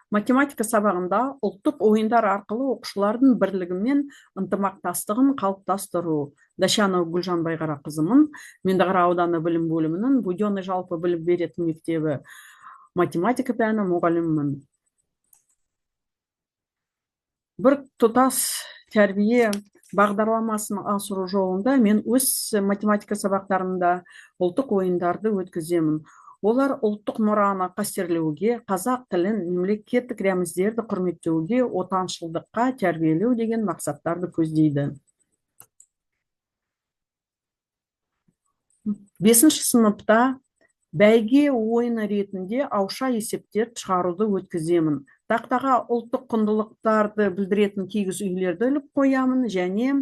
Математика сабағында ұлттық ойындар арқылы оқушылардың бірлігі мен ынтымақтастығын қалыптастыру. Дашанова Гүлжан Байғарақызымын. Меңдіқара ауданы білім бөлімінің Буденный жалпы білім беретін мектебі математика пәні мұғалімімін. Бір тұтас тәрбие бағдарламасын асыру жолында мен өз математика сабақтарында ұлттық ойындарды өткіземін. Олар ұлттық мұраны қастерлеуге, қазақ тілін, мемлекеттік рәміздерді құрметтеуге, отаншылдыққа тәрбиелеу деген мақсаттарды көздейді. 5-ші сыныпта бәйге ойыны ретінде ауызша есептер шығаруды өткіземін. Тақтаға ұлттық құндылықтарды білдіретін кигіз үйлерді іліп қоямын және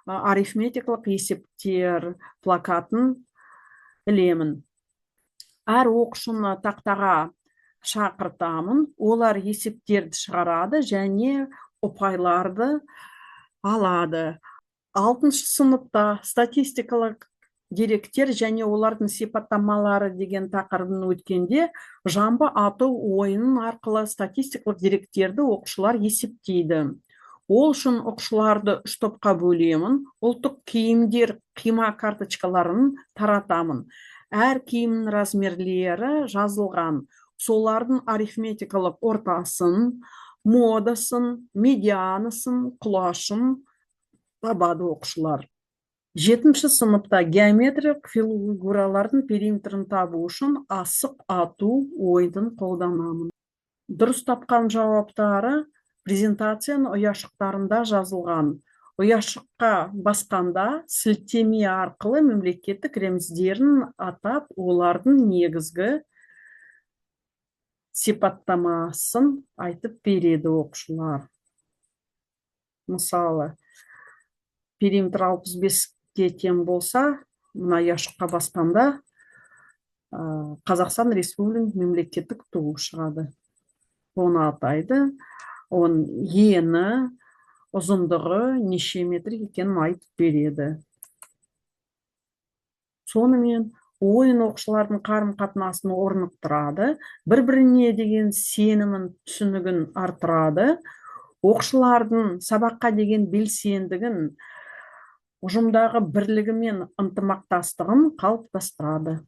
арифметикалық есептер плакатын ілемін. Әр оқушыны тақтаға шақыртамын, олар есептерді шығарады және ұпайларды алады. 6-шы сыныпта статистикалық деректер және олардың сипаттамалары деген тақырыбын өткенде жамбы ату ойынын арқылы статистикалық деректерді оқушылар есептейді. Ол үшін оқушыларды 3 топқа бөлемін, ұлттық киімдер қима карточкаларын таратамын. Әр киімнің размерлері жазылған. Солардың арифметикалық ортасын, модасын, медианысын, құлашын табады оқушылар. 7-ші сыныпта геометриялық фигуралардың периметрін табу үшін асық ату ойынын қолданамын. Дұрыс тапқан жауаптары презентацияның ұяшықтарында жазылған. Ұяшыққа басқанда сілтеме арқылы мемлекеттік рәміздерін атап, олардың негізгі сипаттамасын айтып береді оқушылар. Мысалы, периметр 65-ке тең болса, мына ұяшыққа басқанда Қазақстан Республикасының мемлекеттік туы шығады. Оны атайды. Оның ені, ұзындығы неше метр екенін айтып береді. Сонымен ойын оқушылардың қарым-қатынасын орнықтырады, бір-біріне деген сенімін, түсінігін арттырады, оқушылардың сабаққа деген белсендігін, ұжымдағы бірлігі мен ынтымақтастығын қалыптастырады.